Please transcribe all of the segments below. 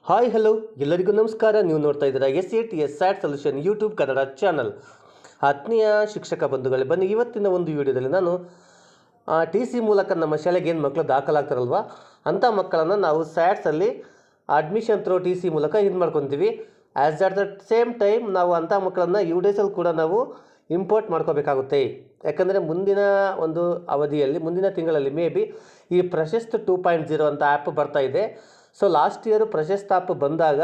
Hi hello ಎಲ್ಲರಿಗೂ ನಮಸ್ಕಾರ. ನೀವು ನೋಡ್ತಾ ಇದ್ದೀರಾ SATS sat solution YouTube Kannada channel. ಆತ್ಮೀಯ ಶಿಕ್ಷಕ ಬಂಧುಗಳೇ, ಬನ್ನಿ ಇವತ್ತಿನ ಒಂದು ವಿಡಿಯೋದಲ್ಲಿ ನಾನು TC ಮೂಲಕ ನಮ್ಮ ಶಾಲೆಗೆ ಏನು ಮಕ್ಕಳು ದಾಖಲಾಗ್ತಾರಲ್ವ ಅಂಥ ಮಕ್ಕಳನ್ನು ನಾವು ಸ್ಯಾಟ್ಸಲ್ಲಿ ಅಡ್ಮಿಷನ್ ಥ್ರೋ TC ಮೂಲಕ ಇದು ಮಾಡ್ಕೊತೀವಿ. As at the same time ನಾವು ಅಂಥ ಮಕ್ಕಳನ್ನು UDSL ಕೂಡ ನಾವು ಇಂಪೋರ್ಟ್ ಮಾಡ್ಕೋಬೇಕಾಗುತ್ತೆ. ಯಾಕಂದರೆ ಮುಂದಿನ ಒಂದು ಅವಧಿಯಲ್ಲಿ ಮುಂದಿನ ತಿಂಗಳಲ್ಲಿ ಮೇ ಬಿ ಈ ಪ್ರಶಸ್ತ್ 2.0 ಅಂತ ಆ್ಯಪ್ ಬರ್ತಾ ಇದೆ. ಸೊ ಲಾಸ್ಟ್ ಇಯರು ಪ್ರಶಸ್ತ್ ಆ್ಯಪ್ ಬಂದಾಗ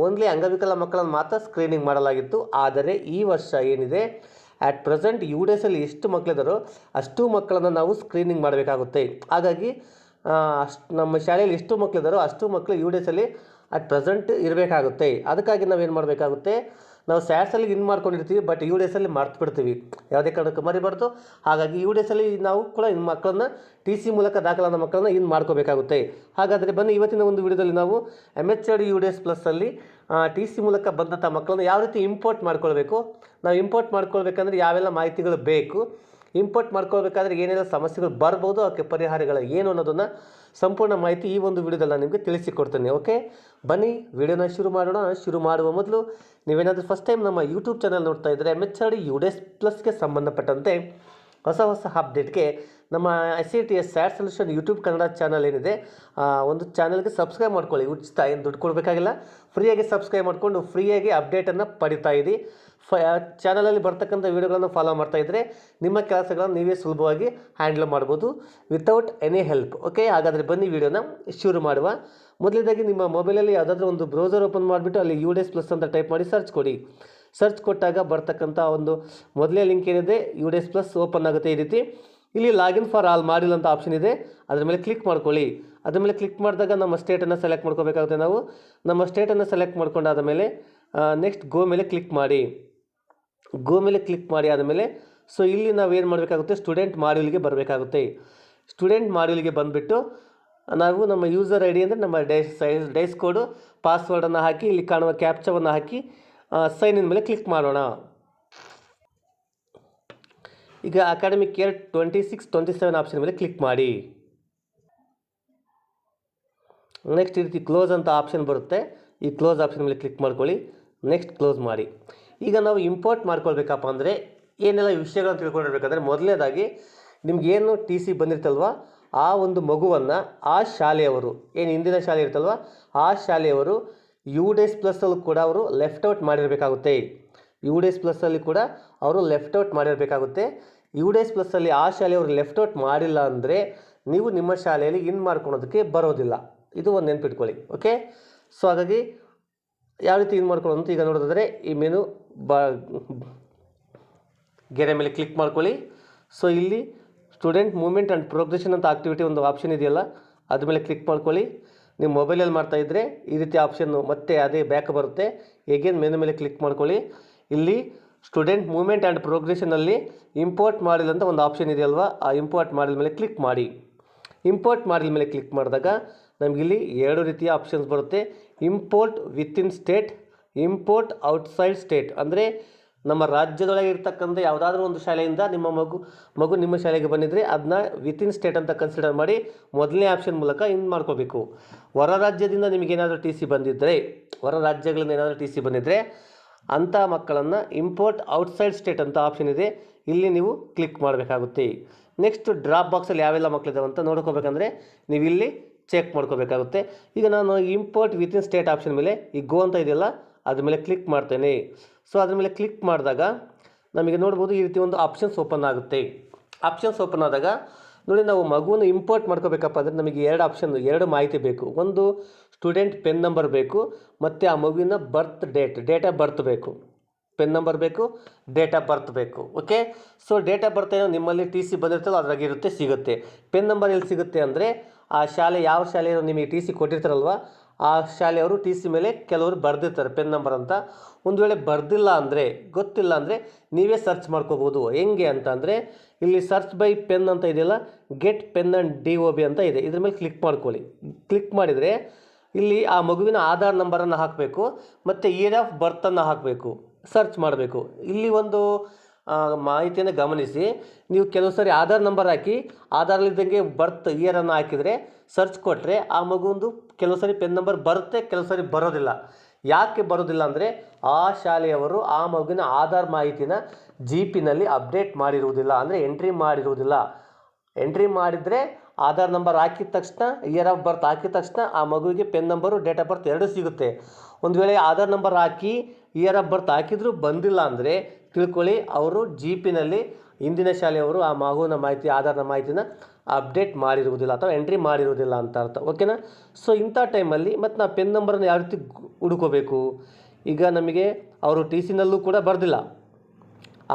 ಓನ್ಲಿ ಅಂಗವಿಕಲ ಮಕ್ಕಳನ್ನು ಮಾತ್ರ ಸ್ಕ್ರೀನಿಂಗ್ ಮಾಡಲಾಗಿತ್ತು. ಆದರೆ ಈ ವರ್ಷ ಏನಿದೆ ಆ್ಯಟ್ ಪ್ರೆಸೆಂಟ್ UDSL ಎಷ್ಟು ಮಕ್ಕಳಿದ್ದಾರೋ ಅಷ್ಟು ಮಕ್ಕಳನ್ನು ನಾವು ಸ್ಕ್ರೀನಿಂಗ್ ಮಾಡಬೇಕಾಗುತ್ತೆ. ಹಾಗಾಗಿ ನಮ್ಮ ಶಾಲೆಯಲ್ಲಿ ಎಷ್ಟು ಮಕ್ಕಳಿದ್ದಾರೋ ಅಷ್ಟು ಮಕ್ಕಳು UDSL ಅಟ್ ಪ್ರೆಸೆಂಟ್ ಇರಬೇಕಾಗುತ್ತೆ. ಅದಕ್ಕಾಗಿ ನಾವೇನು ಮಾಡಬೇಕಾಗುತ್ತೆ, ನಾವು ಸ್ಯಾಟ್ಸಲ್ಲಿ ಇನ್ ಮಾಡ್ಕೊಂಡಿರ್ತೀವಿ, ಬಟ್ UDSL ಮರ್ತು ಬಿಡ್ತೀವಿ. ಯಾವುದೇ ಕಾರಣಕ್ಕೂ ಮರಿಬಾರ್ದು. ಹಾಗಾಗಿ UDSL ನಾವು ಕೂಡ ಇನ್ನು ಮಕ್ಕಳನ್ನ TC ಮೂಲಕ ದಾಖಲಾದ ಮಕ್ಕಳನ್ನ ಇನ್ ಮಾಡ್ಕೋಬೇಕಾಗುತ್ತೆ. ಹಾಗಾದರೆ ಬನ್ನಿ ಇವತ್ತಿನ ಒಂದು ವಿಡಿಯೋದಲ್ಲಿ ನಾವು MHRD UDS ಪ್ಲಸ್ಸಲ್ಲಿ TC ಮೂಲಕ ಬಂದಂಥ ಮಕ್ಕಳನ್ನ ಯಾವ ರೀತಿ ಇಂಪೋರ್ಟ್ ಮಾಡ್ಕೊಳ್ಬೇಕು, ನಾವು ಇಂಪೋರ್ಟ್ ಮಾಡ್ಕೊಳ್ಬೇಕಂದ್ರೆ ಯಾವೆಲ್ಲ ಮಾಹಿತಿಗಳು ಬೇಕು, ಇಂಪೋರ್ಟ್ ಮಾಡ್ಕೊಳ್ಬೇಕಾದ್ರೆ ಏನೆಲ್ಲ ಸಮಸ್ಯೆಗಳು ಬರ್ಬೋದು, ಅದಕ್ಕೆ ಪರಿಹಾರಗಳು ಏನು ಅನ್ನೋದನ್ನು ಸಂಪೂರ್ಣ ಮಾಹಿತಿ ಈ ಒಂದು ವಿಡಿಯೋದಲ್ಲಿ ನಾನು ನಿಮಗೆ ತಿಳಿಸಿಕೊಡ್ತೇನೆ. ಓಕೆ, ಬನ್ನಿ ವಿಡಿಯೋನ ಶುರು ಮಾಡೋಣ. ಶುರು ಮಾಡುವ ಮೊದಲು ನೀವೇನಾದರೂ ಫಸ್ಟ್ ಟೈಮ್ ನಮ್ಮ ಯೂಟ್ಯೂಬ್ ಚಾನಲ್ ನೋಡ್ತಾ ಇದ್ದರೆ MHRD UDS ಪ್ಲಸ್ಗೆ ಸಂಬಂಧಪಟ್ಟಂತೆ ಹೊಸ ಅಪ್ಡೇಟ್ಗೆ ನಮ್ಮ SATS sat solution YouTube Kannada channel ಏನಿದೆ ಒಂದು ಚಾನಲ್ಗೆ ಸಬ್ಸ್ಕ್ರೈಬ್ ಮಾಡ್ಕೊಳ್ಳಿ. ಉಚಿತ, ಏನು ದುಡ್ಡು ಕೊಡಬೇಕಾಗಿಲ್ಲ, ಫ್ರೀಯಾಗಿ ಸಬ್ಸ್ಕ್ರೈಬ್ ಮಾಡಿಕೊಂಡು ಫ್ರೀಯಾಗಿ ಅಪ್ಡೇಟನ್ನು ಪಡಿತಾ ಇರಿ. ಚಾನಲಲ್ಲಿ ಬರ್ತಕ್ಕಂಥ ವೀಡಿಯೋಗಳನ್ನು ಫಾಲೋ ಮಾಡ್ತಾ ಇದ್ದರೆ ನಿಮ್ಮ ಕೆಲಸಗಳನ್ನು ನೀವೇ ಸುಲಭವಾಗಿ ಹ್ಯಾಂಡಲ್ ಮಾಡ್ಬೋದು ವಿತೌಟ್ ಎನಿ ಹೆಲ್ಪ್. ಓಕೆ, ಹಾಗಾದರೆ ಬನ್ನಿ ವಿಡಿಯೋನ ಶುರು ಮಾಡುವ. ಮೊದಲನೇದಾಗಿ ನಿಮ್ಮ ಮೊಬೈಲಲ್ಲಿ ಯಾವುದಾದ್ರೂ ಒಂದು ಬ್ರೌಸರ್ ಓಪನ್ ಮಾಡಿಬಿಟ್ಟು ಅಲ್ಲಿ UDS ಪ್ಲಸ್ ಅಂತ ಟೈಪ್ ಮಾಡಿ ಸರ್ಚ್ ಕೊಡಿ. ಸರ್ಚ್ ಕೊಟ್ಟಾಗ ಬರ್ತಕ್ಕಂಥ ಒಂದು ಮೊದಲೇ ಲಿಂಕ್ ಏನಿದೆ UDS ಪ್ಲಸ್ ಓಪನ್ ಆಗುತ್ತೆ. ಈ ರೀತಿ ಇಲ್ಲಿ ಲಾಗಿನ್ ಫಾರ್ ಆಲ್ ಮಾಡಿಲ್ಲ ಅಂತ ಆಪ್ಷನ್ ಇದೆ, ಅದ್ರ ಮೇಲೆ ಕ್ಲಿಕ್ ಮಾಡ್ಕೊಳ್ಳಿ. ಅದ್ರ ಮೇಲೆ ಕ್ಲಿಕ್ ಮಾಡಿದಾಗ ನಮ್ಮ ಸ್ಟೇಟನ್ನು ಸೆಲೆಕ್ಟ್ ಮಾಡ್ಕೋಬೇಕಾಗುತ್ತೆ. ನಾವು ನಮ್ಮ ಸ್ಟೇಟನ್ನು ಸೆಲೆಕ್ಟ್ ಮಾಡ್ಕೊಂಡಾದ ಮೇಲೆ ನೆಕ್ಸ್ಟ್ ಗೋ ಮೇಲೆ ಕ್ಲಿಕ್ ಮಾಡಿ. ಗೋ ಮೇಲೆ ಕ್ಲಿಕ್ ಮಾಡಿ ಆದಮೇಲೆ ಸೊ ಇಲ್ಲಿ ನಾವು ಏನು ಮಾಡಬೇಕಾಗುತ್ತೆ, ಸ್ಟೂಡೆಂಟ್ ಮಾಡ್ಯೂಲ್ಗೆ ಬರಬೇಕಾಗುತ್ತೆ. ಸ್ಟೂಡೆಂಟ್ ಮಾಡ್ಯೂಲ್ಗೆ ಬಂದುಬಿಟ್ಟು ನಾವು ನಮ್ಮ ಯೂಸರ್ ID ಅಂದರೆ ನಮ್ಮ ಡೈಸ್ ಕೋಡು, ಪಾಸ್ವರ್ಡನ್ನು ಹಾಕಿ ಇಲ್ಲಿ ಕಾಣುವ ಕ್ಯಾಪ್ಚಾವನ್ನು ಹಾಕಿ ಸೈನ್ ಇನ್ ಮೇಲೆ ಕ್ಲಿಕ್ ಮಾಡೋಣ. ಈಗ ಅಕಾಡೆಮಿಕ್ ಇಯರ್ 26-27 ಆಪ್ಷನ್ ಮೇಲೆ ಕ್ಲಿಕ್ ಮಾಡಿ. ನೆಕ್ಸ್ಟ್ ಈ ರೀತಿ ಕ್ಲೋಸ್ ಅಂತ ಆಪ್ಷನ್ ಬರುತ್ತೆ, ಈ ಕ್ಲೋಸ್ ಆಪ್ಷನ್ ಮೇಲೆ ಕ್ಲಿಕ್ ಮಾಡ್ಕೊಳ್ಳಿ. ನೆಕ್ಸ್ಟ್ ಕ್ಲೋಸ್ ಮಾಡಿ. ಈಗ ನಾವು ಇಂಪೋರ್ಟ್ ಮಾಡ್ಕೊಳ್ಬೇಕಪ್ಪ ಅಂದರೆ ಏನೆಲ್ಲ ವಿಷಯಗಳನ್ನು ತಿಳ್ಕೊಂಡಿರ್ಬೇಕಂದ್ರೆ, ಮೊದಲನೇದಾಗಿ ನಿಮಗೇನು TC ಬಂದಿರ್ತಲ್ವ ಆ ಒಂದು ಮಗುವನ್ನು ಆ ಶಾಲೆಯವರು ಏನು ಹಿಂದಿನ ಶಾಲೆ ಇರ್ತಲ್ವ ಆ ಶಾಲೆಯವರು UDS ಪ್ಲಸ್ಸಲ್ಲೂ ಕೂಡ ಅವರು ಲೆಫ್ಟ್ ಔಟ್ ಮಾಡಿರಬೇಕಾಗುತ್ತೆ. UDS ಪ್ಲಸ್ಸಲ್ಲಿ ಕೂಡ ಅವರು ಲೆಫ್ಟ್ ಔಟ್ ಮಾಡಿರಬೇಕಾಗುತ್ತೆ. UDS ಪ್ಲಸ್ಸಲ್ಲಿ ಆ ಶಾಲೆಯವರು ಲೆಫ್ಟ್ ಔಟ್ ಮಾಡಿಲ್ಲ ಅಂದರೆ ನೀವು ನಿಮ್ಮ ಶಾಲೆಯಲ್ಲಿ ಇನ್ ಮಾಡ್ಕೊಳೋದಕ್ಕೆ ಬರೋದಿಲ್ಲ. ಇದು ಒಂದು ನೆನ್ಪಿಟ್ಕೊಳ್ಳಿ. ಓಕೆ, ಸೊ ಹಾಗಾಗಿ ಯಾವ ರೀತಿ ಇನ್ ಮಾಡ್ಕೊಳ್ಳೋದು ಅಂತ ಈಗ ನೋಡೋದಾದರೆ ಈ ಮೆನು ಗೆರೆ ಮೇಲೆ ಕ್ಲಿಕ್ ಮಾಡ್ಕೊಳ್ಳಿ. ಸೊ ಇಲ್ಲಿ ಸ್ಟೂಡೆಂಟ್ ಮೂವ್ಮೆಂಟ್ ಆ್ಯಂಡ್ ಪ್ರೋಗ್ರೆಷನ್ ಅಂತ ಆಕ್ಟಿವಿಟಿ ಒಂದು ಆಪ್ಷನ್ ಇದೆಯಲ್ಲ, ಅದ್ರ ಮೇಲೆ ಕ್ಲಿಕ್ ಮಾಡ್ಕೊಳ್ಳಿ. ನೀವು ಮೊಬೈಲಲ್ಲಿ ಮಾಡ್ತಾಯಿದ್ರೆ ಈ ರೀತಿ ಆಪ್ಷನ್ನು ಮತ್ತೆ ಅದೇ ಬ್ಯಾಕ್ ಬರುತ್ತೆ. ಎಗೇನ್ ಮೆನು ಮೇಲೆ ಕ್ಲಿಕ್ ಮಾಡ್ಕೊಳ್ಳಿ. ಇಲ್ಲಿ ಸ್ಟೂಡೆಂಟ್ ಮೂವ್ಮೆಂಟ್ ಆ್ಯಂಡ್ ಪ್ರೋಗ್ರೆಷನಲ್ಲಿ ಇಂಪೋರ್ಟ್ ಮಾಡಿಲ್ಲ ಅಂತ ಒಂದು ಆಪ್ಷನ್ ಇದೆಯಲ್ವ, ಆ ಇಂಪೋರ್ಟ್ ಮಾಡಿದ ಮೇಲೆ ಕ್ಲಿಕ್ ಮಾಡಿ. ಇಂಪೋರ್ಟ್ ಮಾಡಿದ ಮೇಲೆ ಕ್ಲಿಕ್ ಮಾಡಿದಾಗ ನಮಗಿಲ್ಲಿ ಎರಡು ರೀತಿಯ ಆಪ್ಷನ್ಸ್ ಬರುತ್ತೆ. Import within state, import outside state. ಅಂದರೆ ನಮ್ಮ ರಾಜ್ಯದೊಳಗೆ ಇರ್ತಕ್ಕಂಥ ಯಾವುದಾದ್ರೂ ಒಂದು ಶಾಲೆಯಿಂದ ನಿಮ್ಮ ಮಗು ನಿಮ್ಮ ಶಾಲೆಗೆ ಬಂದಿದ್ದರೆ ಅದನ್ನ ವಿತಿನ್ ಸ್ಟೇಟ್ ಅಂತ ಕನ್ಸಿಡರ್ ಮಾಡಿ ಮೊದಲನೇ ಆಪ್ಷನ್ ಮೂಲಕ ಇನ್ ಮಾಡ್ಕೋಬೇಕು. ಹೊರ ರಾಜ್ಯದಿಂದ ನಿಮಗೇನಾದರೂ TC ಬಂದಿದ್ದರೆ, ಹೊರ ರಾಜ್ಯಗಳಿಂದ ಏನಾದರೂ TC ಬಂದಿದ್ದರೆ ಅಂಥ ಮಕ್ಕಳನ್ನು ಇಂಪೋರ್ಟ್ ಔಟ್ಸೈಡ್ ಸ್ಟೇಟ್ ಅಂತ ಆಪ್ಷನ್ ಇದೆ, ಇಲ್ಲಿ ನೀವು ಕ್ಲಿಕ್ ಮಾಡಬೇಕಾಗುತ್ತೆ. ನೆಕ್ಸ್ಟ್ ಡ್ರಾಪ್ ಬಾಕ್ಸಲ್ಲಿ ಯಾವೆಲ್ಲ ಮಕ್ಕಳಿದ್ದಾವೆ ಅಂತ ನೋಡ್ಕೋಬೇಕಂದ್ರೆ ನೀವು ಇಲ್ಲಿ ಚೆಕ್ ಮಾಡ್ಕೋಬೇಕಾಗುತ್ತೆ. ಈಗ ನಾನು ಇಂಪೋರ್ಟ್ ವಿತಿನ್ ಸ್ಟೇಟ್ ಆಪ್ಷನ್ ಮೇಲೆ ಈ ಗೋ ಅಂತ ಇದೆಯಲ್ಲ ಅದ್ರ ಮೇಲೆ ಕ್ಲಿಕ್ ಮಾಡ್ತೇನೆ. ಸೊ ಅದ್ರ ಮೇಲೆ ಕ್ಲಿಕ್ ಮಾಡಿದಾಗ ನಮಗೆ ನೋಡ್ಬೋದು ಈ ರೀತಿ ಒಂದು ಆಪ್ಷನ್ಸ್ ಓಪನ್ ಆಗುತ್ತೆ. ಆಪ್ಷನ್ಸ್ ಓಪನ್ ಆದಾಗ ನೋಡಿ, ನಾವು ಮಗುವನ್ನು ಇಂಪೋರ್ಟ್ ಮಾಡ್ಕೋಬೇಕಪ್ಪ ಅಂದರೆ ನಮಗೆ ಎರಡು ಮಾಹಿತಿ ಬೇಕು. ಒಂದು ಸ್ಟೂಡೆಂಟ್ ಪೆನ್ ನಂಬರ್ ಬೇಕು, ಮತ್ತು ಆ ಮಗುವಿನ ಡೇಟ್ ಆಫ್ ಬರ್ತ್ ಬೇಕು. ಪೆನ್ ನಂಬರ್ ಬೇಕು, ಡೇಟ್ ಆಫ್ ಬರ್ತ್ ಬೇಕು. Okay, so date of birth ಏನೋ ನಿಮ್ಮಲ್ಲಿ TC ಬಂದಿರ್ತಲ್ಲ ಅದ್ರಾಗಿರುತ್ತೆ, ಸಿಗುತ್ತೆ. ಪೆನ್ ನಂಬರ್ ಎಲ್ಲಿ ಸಿಗುತ್ತೆ ಅಂದರೆ ಆ ಶಾಲೆ ಯಾವ ಶಾಲೆಯವರು ನಿಮಗೆ TC ಕೊಟ್ಟಿರ್ತಾರಲ್ವ ಆ ಶಾಲೆಯವರು TC ಮೇಲೆ ಕೆಲವರು ಬರೆದಿರ್ತಾರೆ ಪೆನ್ ನಂಬರ್ ಅಂತ. ಒಂದು ವೇಳೆ ಬರೆದಿಲ್ಲ ಅಂದರೆ, ಗೊತ್ತಿಲ್ಲ ಅಂದರೆ ನೀವೇ ಸರ್ಚ್ ಮಾಡ್ಕೋಬೋದು. ಹೆಂಗೆ ಅಂತ ಅಂದರೆ ಇಲ್ಲಿ ಸರ್ಚ್ ಬೈ ಪೆನ್ ಅಂತ ಇದೆಯಲ್ಲ, ಗೆಟ್ ಪೆನ್ ಆ್ಯಂಡ್ DOB ಅಂತ ಇದೆ, ಇದ್ರ ಮೇಲೆ ಕ್ಲಿಕ್ ಮಾಡ್ಕೊಳ್ಳಿ. ಕ್ಲಿಕ್ ಮಾಡಿದರೆ ಇಲ್ಲಿ ಆ ಮಗುವಿನ ಆಧಾರ್ ನಂಬರನ್ನು ಹಾಕಬೇಕು ಮತ್ತು ಇಯರ್ ಆಫ್ ಬರ್ತನ್ನು ಹಾಕಬೇಕು, ಸರ್ಚ್ ಮಾಡಬೇಕು. ಇಲ್ಲಿ ಒಂದು ಮಾಹಿತಿಯನ್ನು ಗಮನಿಸಿ, ನೀವು ಕೆಲವು ಸಾರಿ ಆಧಾರ್ ನಂಬರ್ ಹಾಕಿ ಆಧಾರಲ್ಲಿದ್ದಂಗೆ ಬರ್ತ್ ಇಯರನ್ನು ಹಾಕಿದರೆ ಸರ್ಚ್ ಕೊಟ್ಟರೆ ಆ ಮಗುವೊಂದು ಕೆಲವು ಸರಿ ಪೆನ್ ನಂಬರ್ ಬರುತ್ತೆ, ಕೆಲವು ಸರಿ ಬರೋದಿಲ್ಲ. ಯಾಕೆ ಬರೋದಿಲ್ಲ ಅಂದರೆ ಆ ಶಾಲೆಯವರು ಆ ಮಗುವಿನ ಆಧಾರ್ ಮಾಹಿತಿನ GPನಲ್ಲಿ ಅಪ್ಡೇಟ್ ಮಾಡಿರುವುದಿಲ್ಲ, ಅಂದರೆ ಎಂಟ್ರಿ ಮಾಡಿರುವುದಿಲ್ಲ. ಎಂಟ್ರಿ ಮಾಡಿದರೆ ಆಧಾರ್ ನಂಬರ್ ಹಾಕಿದ ತಕ್ಷಣ, ಇಯರ್ ಆಫ್ ಬರ್ತ್ ಹಾಕಿದ ತಕ್ಷಣ ಆ ಮಗುವಿಗೆ pen number, date of birth ಎರಡೂ ಸಿಗುತ್ತೆ. ಒಂದು ವೇಳೆ Aadhaar number hockey year of birth ಹಾಕಿದರೂ ಬಂದಿಲ್ಲ ಅಂದರೆ ತಿಳ್ಕೊಳ್ಳಿ, ಅವರು GPನಲ್ಲಿ ಹಿಂದಿನ ಶಾಲೆಯವರು ಆ ಮಗುವಿನ ಮಾಹಿತಿ, ಆಧಾರ್ನ ಮಾಹಿತಿನ ಅಪ್ಡೇಟ್ ಮಾಡಿರುವುದಿಲ್ಲ ಅಥವಾ ಎಂಟ್ರಿ ಮಾಡಿರುವುದಿಲ್ಲ ಅಂತ ಅರ್ಥ. ಓಕೆನಾ? ಸೊ ಇಂಥ ಟೈಮಲ್ಲಿ ಮತ್ತು ನಾವು ಪೆನ್ ನಂಬರನ್ನು ಯಾವ ರೀತಿ ಹುಡುಕೋಬೇಕು? ಈಗ ನಮಗೆ ಅವರು TCನಲ್ಲೂ ಕೂಡ ಬರೆದಿಲ್ಲ,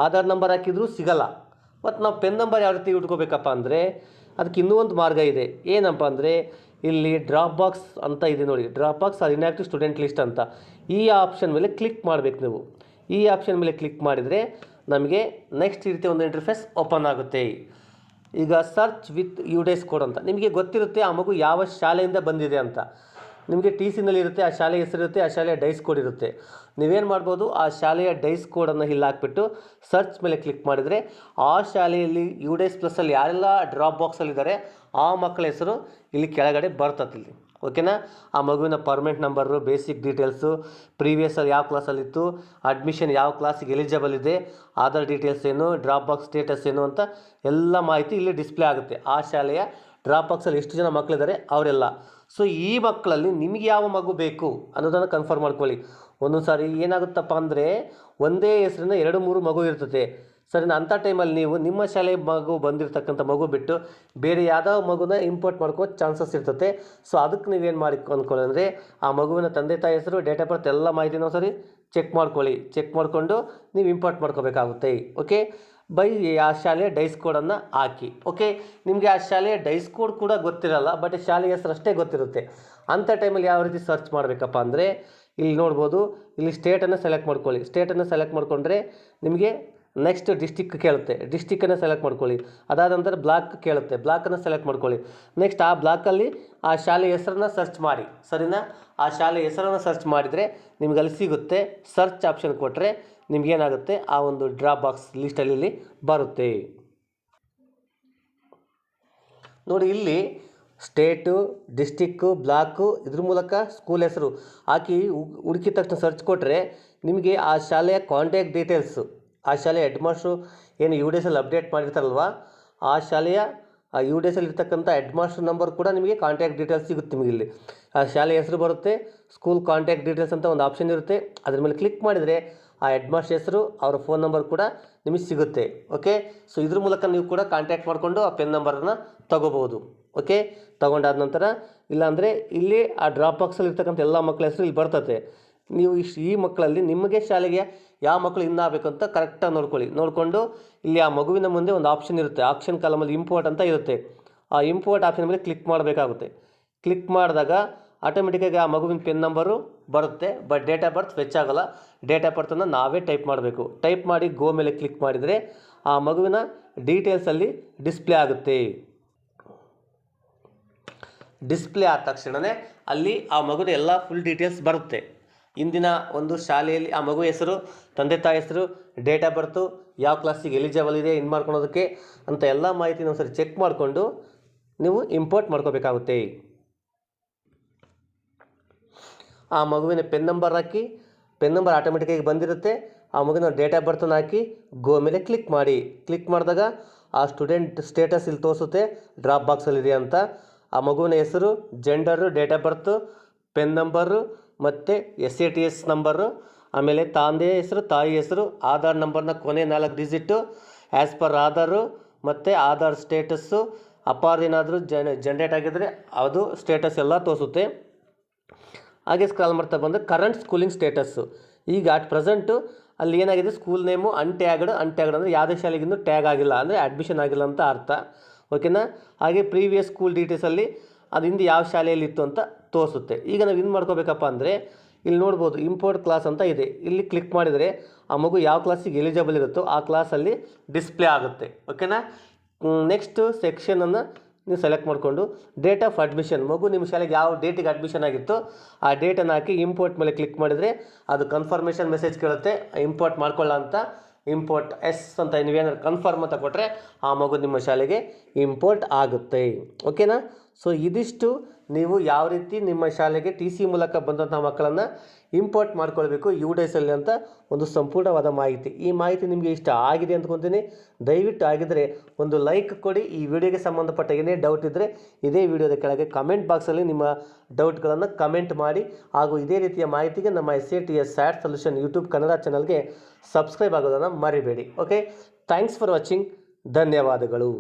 ಆಧಾರ್ ನಂಬರ್ ಹಾಕಿದರೂ ಸಿಗಲ್ಲ. ಮತ್ತು ನಾವು ಪೆನ್ ನಂಬರ್ ಯಾವ ರೀತಿ ಹುಡ್ಕೋಬೇಕಪ್ಪ ಅಂದರೆ ಅದಕ್ಕೆ ಇನ್ನೂ ಒಂದು ಮಾರ್ಗ ಇದೆ. ಏನಪ್ಪ ಅಂದರೆ ಇಲ್ಲಿ ಡ್ರಾಪ್ ಬಾಕ್ಸ್ ಅಂತ ಇದೆ ನೋಡಿ, drop box or inactive student list ಅಂತ. ಈ ಆಪ್ಷನ್ ಮೇಲೆ ಕ್ಲಿಕ್ ಮಾಡಬೇಕು ನೀವು. ಈ ಆಪ್ಷನ್ ಮೇಲೆ ಕ್ಲಿಕ್ ಮಾಡಿದರೆ ನಮಗೆ ನೆಕ್ಸ್ಟ್ ಈ ರೀತಿ ಒಂದು ಇಂಟರ್ಫೇಸ್ ಓಪನ್ ಆಗುತ್ತೆ. ಈಗ ಸರ್ಚ್ ವಿತ್ UDAIS ಕೋಡ್ ಅಂತ ನಿಮಗೆ ಗೊತ್ತಿರುತ್ತೆ ಆ ಮಗು ಯಾವ ಶಾಲೆಯಿಂದ ಬಂದಿದೆ ಅಂತ. ನಿಮಗೆ TCನಲ್ಲಿ ಇರುತ್ತೆ, ಆ ಶಾಲೆ ಹೆಸರಿರುತ್ತೆ, ಆ ಶಾಲೆಯ ಡೈಸ್ ಕೋಡ್ ಇರುತ್ತೆ. ನೀವೇನು ಮಾಡ್ಬೋದು, ಆ ಶಾಲೆಯ ಡೈಸ್ ಕೋಡನ್ನು ಇಲ್ಲಿ ಹಾಕ್ಬಿಟ್ಟು ಸರ್ಚ್ ಮೇಲೆ ಕ್ಲಿಕ್ ಮಾಡಿದರೆ ಆ ಶಾಲೆಯಲ್ಲಿ UDAIS ಪ್ಲಸ್ಸಲ್ಲಿ ಯಾರೆಲ್ಲ ಡ್ರಾಪ್ ಬಾಕ್ಸಲ್ಲಿದ್ದಾರೆ ಆ ಮಕ್ಕಳ ಹೆಸರು ಇಲ್ಲಿ ಕೆಳಗಡೆ ಬರ್ತದೆ ಇಲ್ಲಿ. ಓಕೆನಾ? ಆ ಮಗುವಿನ ಪರ್ಮನೆಂಟ್ ನಂಬರು, ಬೇಸಿಕ್ ಡೀಟೇಲ್ಸು, ಪ್ರೀವಿಯಸ್ಸಲ್ಲಿ ಯಾವ ಕ್ಲಾಸಲ್ಲಿತ್ತು, ಅಡ್ಮಿಷನ್ ಯಾವ ಕ್ಲಾಸಿಗೆ ಎಲಿಜಿಬಲ್ ಇದೆ, ಆಧಾರ್ ಡೀಟೇಲ್ಸ್ ಏನು, ಡ್ರಾಪ್ ಬಾಕ್ಸ್ ಸ್ಟೇಟಸ್ ಏನು ಅಂತ ಎಲ್ಲ ಮಾಹಿತಿ ಇಲ್ಲಿ ಡಿಸ್ಪ್ಲೇ ಆಗುತ್ತೆ. ಆ ಶಾಲೆಯ ಡ್ರಾಪ್ ಬಾಕ್ಸಲ್ಲಿ ಎಷ್ಟು ಜನ ಮಕ್ಕಳಿದ್ದಾರೆ ಅವರೆಲ್ಲ. ಸೊ ಈ ಮಕ್ಕಳಲ್ಲಿ ನಿಮಗೆ ಯಾವ ಮಗು ಬೇಕು ಅನ್ನೋದನ್ನು ಕನ್ಫರ್ಮ್ ಮಾಡ್ಕೊಳ್ಳಿ. ಒಂದೊಂದು ಸಾರಿ ಏನಾಗುತ್ತಪ್ಪ ಅಂದರೆ ಒಂದೇ ಹೆಸರಿನ 2-3 ಮಗು ಇರ್ತದೆ. ಸರಿನಾ? ಅಂಥ ಟೈಮಲ್ಲಿ ನೀವು ನಿಮ್ಮ ಶಾಲೆ ಮಗು ಬಂದಿರತಕ್ಕಂಥ ಮಗು ಬಿಟ್ಟು ಬೇರೆ ಯಾವುದೋ ಮಗುನ ಇಂಪೋರ್ಟ್ ಮಾಡ್ಕೋ ಚಾನ್ಸಸ್ ಇರ್ತದೆ. ಸೊ ಅದಕ್ಕೆ ನೀವೇನು ಮಾಡಿ ಅಂದ್ಕೊಳ್ಳಿ ಅಂದರೆ ಆ ಮಗುವಿನ ತಂದೆ ತಾಯಿ ಹೆಸರು, ಡೇಟ್ ಆಫ್ ಬರ್ತ್ ಎಲ್ಲ ಮಾಹಿತಿನ ಸರಿ ಚೆಕ್ ಮಾಡ್ಕೊಳ್ಳಿ. ಚೆಕ್ ಮಾಡಿಕೊಂಡು ನೀವು ಇಂಪೋರ್ಟ್ ಮಾಡ್ಕೋಬೇಕಾಗುತ್ತೆ. ಓಕೆ? ಬೈ ಆ ಶಾಲೆಯ ಡೈಸ್ ಕೋಡನ್ನು ಹಾಕಿ. ಓಕೆ? ನಿಮಗೆ ಆ ಶಾಲೆಯ ಡೈಸ್ ಕೋಡ್ ಕೂಡ ಗೊತ್ತಿರಲ್ಲ, ಬಟ್ ಶಾಲೆಯ ಹೆಸರು ಅಷ್ಟೇ ಗೊತ್ತಿರುತ್ತೆ. ಅಂಥ ಟೈಮಲ್ಲಿ ಯಾವ ರೀತಿ ಸರ್ಚ್ ಮಾಡಬೇಕಪ್ಪ ಅಂದರೆ ಇಲ್ಲಿ ನೋಡ್ಬೋದು, ಇಲ್ಲಿ ಸ್ಟೇಟನ್ನು ಸೆಲೆಕ್ಟ್ ಮಾಡ್ಕೊಳ್ಳಿ. ಸ್ಟೇಟನ್ನು ಸೆಲೆಕ್ಟ್ ಮಾಡಿಕೊಂಡ್ರೆ ನಿಮಗೆ ನೆಕ್ಸ್ಟ್ ಡಿಸ್ಟಿಕ್ ಕೇಳುತ್ತೆ, ಡಿಸ್ಟಿಕ್ಕನ್ನು ಸೆಲೆಕ್ಟ್ ಮಾಡ್ಕೊಳ್ಳಿ. ಅದಾದ ನಂತರ ಬ್ಲಾಕ್ ಕೇಳುತ್ತೆ, ಬ್ಲಾಕನ್ನು ಸೆಲೆಕ್ಟ್ ಮಾಡ್ಕೊಳ್ಳಿ. ನೆಕ್ಸ್ಟ್ ಆ ಬ್ಲಾಕಲ್ಲಿ ಆ ಶಾಲೆ ಹೆಸರನ್ನು ಸರ್ಚ್ ಮಾಡಿ. ಸರಿನಾ? ಆ ಶಾಲೆ ಹೆಸರನ್ನು ಸರ್ಚ್ ಮಾಡಿದರೆ ನಿಮ್ಗೆ ಅಲ್ಲಿ ಸಿಗುತ್ತೆ. ಸರ್ಚ್ ಆಪ್ಷನ್ ಕೊಟ್ಟರೆ ನಿಮಗೇನಾಗುತ್ತೆ, ಆ ಒಂದು ಡ್ರಾಪ್ ಬಾಕ್ಸ್ ಲಿಸ್ಟಲ್ಲಿ ಇಲ್ಲಿ ಬರುತ್ತೆ ನೋಡಿ. ಇಲ್ಲಿ ಸ್ಟೇಟು, ಡಿಸ್ಟಿಕ್ಕು, ಬ್ಲಾಕು, ಇದ್ರ ಮೂಲಕ ಸ್ಕೂಲ್ ಹೆಸರು ಹಾಕಿ ಹುಡುಕಿದ ತಕ್ಷಣ ಸರ್ಚ್ ಕೊಟ್ಟರೆ ನಿಮಗೆ ಆ ಶಾಲೆಯ ಕಾಂಟ್ಯಾಕ್ಟ್ ಡೀಟೇಲ್ಸು, ಆ ಶಾಲೆಯ ಹೆಡ್ ಮಾಸ್ಟ್ರು ಏನು UDAISಲ್ಲಿ ಅಪ್ಡೇಟ್ ಮಾಡಿರ್ತಾರಲ್ವ, ಆ ಶಾಲೆಯ UDAISಲ್ಲಿ ಇರ್ತಕ್ಕಂಥ ಹೆಡ್ ಮಾಸ್ಟರ್ ನಂಬರ್ ಕೂಡ ನಿಮಗೆ ಕಾಂಟ್ಯಾಕ್ಟ್ ಡೀಟೇಲ್ಸ್ ಸಿಗುತ್ತೆ. ನಿಮಗೆ ಇಲ್ಲಿ ಆ ಶಾಲೆಯ ಹೆಸರು ಬರುತ್ತೆ, ಸ್ಕೂಲ್ ಕಾಂಟ್ಯಾಕ್ಟ್ ಡೀಟೇಲ್ಸ್ ಅಂತ ಒಂದು ಆಪ್ಷನ್ ಇರುತ್ತೆ. ಅದ್ರ ಮೇಲೆ ಕ್ಲಿಕ್ ಮಾಡಿದರೆ ಆ ಹೆಡ್ ಮಾಸ್ಟರ್ ಹೆಸರು, ಅವರ ಫೋನ್ ನಂಬರ್ ಕೂಡ ನಿಮಗೆ ಸಿಗುತ್ತೆ. ಓಕೆ? ಸೊ ಇದ್ರ ಮೂಲಕ ನೀವು ಕೂಡ ಕಾಂಟ್ಯಾಕ್ಟ್ ಮಾಡಿಕೊಂಡು ಆ ಪೆನ್ ನಂಬರನ್ನು ತೊಗೋಬೋದು. ಓಕೆ? ತೊಗೊಂಡಾದ ನಂತರ ಇಲ್ಲಾಂದರೆ ಇಲ್ಲಿ ಆ ಡ್ರಾಪ್ ಬಾಕ್ಸಲ್ಲಿ ಇರ್ತಕ್ಕಂಥ ಎಲ್ಲ ಮಕ್ಕಳ ಹೆಸರು ಇಲ್ಲಿ ಬರ್ತದೆ. ನೀವು ಈ ಮಕ್ಕಳಲ್ಲಿ ನಿಮಗೆ ಶಾಲೆಗೆ ಯಾವ ಮಕ್ಕಳು ಇನ್ನಾಗಬೇಕು ಅಂತ ಕರೆಕ್ಟಾಗಿ ನೋಡ್ಕೊಳ್ಳಿ. ನೋಡಿಕೊಂಡು ಇಲ್ಲಿ ಆ ಮಗುವಿನ ಮುಂದೆ ಒಂದು ಆಪ್ಷನ್ ಇರುತ್ತೆ, ಆಪ್ಷನ್ ಕಾಲಮಲ್ಲಿ ಇಂಪೋರ್ಟ್ ಅಂತ ಇರುತ್ತೆ. ಆ ಇಂಪೋರ್ಟ್ ಆಪ್ಷನ್ ಮೇಲೆ ಕ್ಲಿಕ್ ಮಾಡಬೇಕಾಗುತ್ತೆ. ಕ್ಲಿಕ್ ಮಾಡಿದಾಗ ಆಟೋಮೆಟಿಕ್ಕಾಗಿ ಆ ಮಗುವಿನ ಪೆನ್ ನಂಬರು ಬರುತ್ತೆ, but date of birth fetch ಆಗೋಲ್ಲ. ಡೇಟ್ ಆಫ್ ಬರ್ತನ್ನು ನಾವೇ ಟೈಪ್ ಮಾಡಬೇಕು. ಟೈಪ್ ಮಾಡಿ ಗೋ ಮೇಲೆ ಕ್ಲಿಕ್ ಮಾಡಿದರೆ ಆ ಮಗುವಿನ ಡೀಟೇಲ್ಸಲ್ಲಿ ಡಿಸ್ಪ್ಲೇ ಆಗುತ್ತೆ. ಡಿಸ್ಪ್ಲೇ ಆದ ತಕ್ಷಣವೇ ಅಲ್ಲಿ ಆ ಮಗುವಿನ ಎಲ್ಲ ಫುಲ್ ಡೀಟೇಲ್ಸ್ ಬರುತ್ತೆ. ಇಂದಿನ ಒಂದು ಶಾಲೆಯಲ್ಲಿ ಆ ಮಗು ಹೆಸರು, ತಂದೆ ತಾಯಿ ಹೆಸರು, ಡೇಟ್ ಆಫ್ ಬರ್ತು, ಯಾವ ಕ್ಲಾಸಿಗೆ ಎಲಿಜಿಬಲ್ ಇದೆ ಇನ್ ಮಾಡ್ಕೊಳೋದಕ್ಕೆ ಅಂತ ಎಲ್ಲ ಮಾಹಿತಿನ ಒಂದ್ಸರಿ ಚೆಕ್ ಮಾಡಿಕೊಂಡು ನೀವು ಇಂಪೋರ್ಟ್ ಮಾಡ್ಕೋಬೇಕಾಗುತ್ತೆ. ಆ ಮಗುವಿನ ಪೆನ್ ನಂಬರ್ ಹಾಕಿ, ಪೆನ್ ನಂಬರ್ ಆಟೋಮೆಟಿಕ್ಕಾಗಿ ಬಂದಿರುತ್ತೆ. ಆ ಮಗುವಿನ ಡೇಟ್ ಆಫ್ ಬರ್ತನ್ನು ಹಾಕಿ ಗೋ ಮೇಲೆ ಕ್ಲಿಕ್ ಮಾಡಿ. ಕ್ಲಿಕ್ ಮಾಡಿದಾಗ ಆ ಸ್ಟೂಡೆಂಟ್ ಸ್ಟೇಟಸ್ ಇಲ್ಲಿ ತೋರಿಸುತ್ತೆ, ಡ್ರಾಪ್ ಬಾಕ್ಸಲ್ಲಿದೆ ಅಂತ. ಆ ಮಗುವಿನ ಹೆಸರು, gender, date of birth, pen number ಮತ್ತು SATS ನಂಬರು, ಆಮೇಲೆ ತಂದೆ ಹೆಸರು, ತಾಯಿ ಹೆಸರು, ಆಧಾರ್ ನಂಬರ್ನ ಕೊನೆ 4 ಡಿಜಿಟ್ಟು, ಆ್ಯಸ್ ಪರ್ ಆಧಾರು ಮತ್ತು ಆಧಾರ್ ಸ್ಟೇಟಸ್ಸು, ಅಪಾರ್ ಏನಾದರೂ ಜನ್ರೇಟ್ ಆಗಿದ್ದರೆ ಅದು ಸ್ಟೇಟಸ್ ಎಲ್ಲ ತೋರಿಸುತ್ತೆ. ಹಾಗೆ ಸ್ಕ್ರಾಲ್ ಮಾಡ್ತಾ ಬಂದು ಕರೆಂಟ್ ಸ್ಕೂಲಿಂಗ್ ಸ್ಟೇಟಸ್ಸು. ಈಗ ಅಟ್ ಪ್ರೆಸೆಂಟು ಅಲ್ಲಿ ಏನಾಗಿದೆ, ಸ್ಕೂಲ್ ನೇಮು ಅನ್ಟ್ಯಾಗ್ಡ್ ಅಂದರೆ ಯಾವುದೇ ಶಾಲೆಗಿನ್ನೂ ಟ್ಯಾಗ್ ಆಗಿಲ್ಲ, ಅಂದರೆ ಅಡ್ಮಿಷನ್ ಆಗಿಲ್ಲ ಅಂತ ಅರ್ಥ. ಓಕೆನಾ? ಹಾಗೆ ಪ್ರೀವಿಯಸ್ ಸ್ಕೂಲ್ ಡೀಟೇಲ್ಸಲ್ಲಿ ಅದು ಹಿಂದೆ ಯಾವ ಶಾಲೆಯಲ್ಲಿ ಇತ್ತು ಅಂತ ತೋರಿಸುತ್ತೆ. ಈಗ ನಾವು ಏನು ಮಾಡ್ಕೋಬೇಕಪ್ಪ ಅಂದರೆ ಇಲ್ಲಿ ನೋಡ್ಬೋದು ಇಂಪೋರ್ಟ್ ಕ್ಲಾಸ್ ಅಂತ ಇದೆ. ಇಲ್ಲಿ ಕ್ಲಿಕ್ ಮಾಡಿದರೆ ಆ ಮಗು ಯಾವ ಕ್ಲಾಸಿಗೆ ಎಲಿಜಿಬಲ್ ಇರುತ್ತೋ ಆ ಕ್ಲಾಸಲ್ಲಿ ಡಿಸ್ಪ್ಲೇ ಆಗುತ್ತೆ. ಓಕೆನಾ? ನೆಕ್ಸ್ಟು ಸೆಕ್ಷನನ್ನು ನೀವು ಸೆಲೆಕ್ಟ್ ಮಾಡಿಕೊಂಡು ಡೇಟ್ ಆಫ್ ಅಡ್ಮಿಷನ್, ಮಗು ನಿಮ್ಮ ಶಾಲೆಗೆ ಯಾವ ಡೇಟಿಗೆ ಅಡ್ಮಿಷನ್ ಆಗಿತ್ತು ಆ ಡೇಟನ್ನು ಹಾಕಿ ಇಂಪೋರ್ಟ್ ಮೇಲೆ ಕ್ಲಿಕ್ ಮಾಡಿದರೆ ಅದು ಕನ್ಫರ್ಮೇಷನ್ ಮೆಸೇಜ್ ಕೇಳುತ್ತೆ, ಇಂಪೋರ್ಟ್ ಮಾಡ್ಕೊಳ್ಳೋ ಅಂತ. ಇಂಪೋರ್ಟ್ ಎಸ್ ಅಂತ ನೀವೇನಾದ್ರು ಕನ್ಫರ್ಮ್ ಅಂತ ಕೊಟ್ಟರೆ ಆ ಮಗು ನಿಮ್ಮ ಶಾಲೆಗೆ ಇಂಪೋರ್ಟ್ ಆಗುತ್ತೆ. ಓಕೆನಾ? ಸೊ ಇದಿಷ್ಟು ನೀವು ಯಾವ ರೀತಿ ನಿಮ್ಮ ಶಾಲೆಗೆ ಟಿ ಸಿ ಮೂಲಕ ಬಂದಂಥ ಮಕ್ಕಳನ್ನು ಇಂಪೋರ್ಟ್ ಮಾಡ್ಕೊಳ್ಬೇಕು UDSL ಅಂತ ಒಂದು ಸಂಪೂರ್ಣವಾದ ಮಾಹಿತಿ. ಈ ಮಾಹಿತಿ ನಿಮಗೆ ಇಷ್ಟ ಆಗಿದೆ ಅಂದ್ಕೊತೀನಿ. ದಯವಿಟ್ಟು ಆಗಿದ್ದರೆ ಒಂದು ಲೈಕ್ ಕೊಡಿ. ಈ ವಿಡಿಯೋಗೆ ಸಂಬಂಧಪಟ್ಟ ಏನೇ ಡೌಟ್ ಇದ್ದರೆ ಇದೇ ವಿಡಿಯೋದ ಕೆಳಗೆ ಕಮೆಂಟ್ ಬಾಕ್ಸಲ್ಲಿ ನಿಮ್ಮ ಡೌಟ್ಗಳನ್ನು ಕಮೆಂಟ್ ಮಾಡಿ. ಹಾಗೂ ಇದೇ ರೀತಿಯ ಮಾಹಿತಿಗೆ ನಮ್ಮ SATS SAT solution YouTube Kannada ಚಾನಲ್ಗೆ ಸಬ್ಸ್ಕ್ರೈಬ್ ಆಗೋದನ್ನು ಮರಿಬೇಡಿ. Okay, thanks for watching. ಧನ್ಯವಾದಗಳು.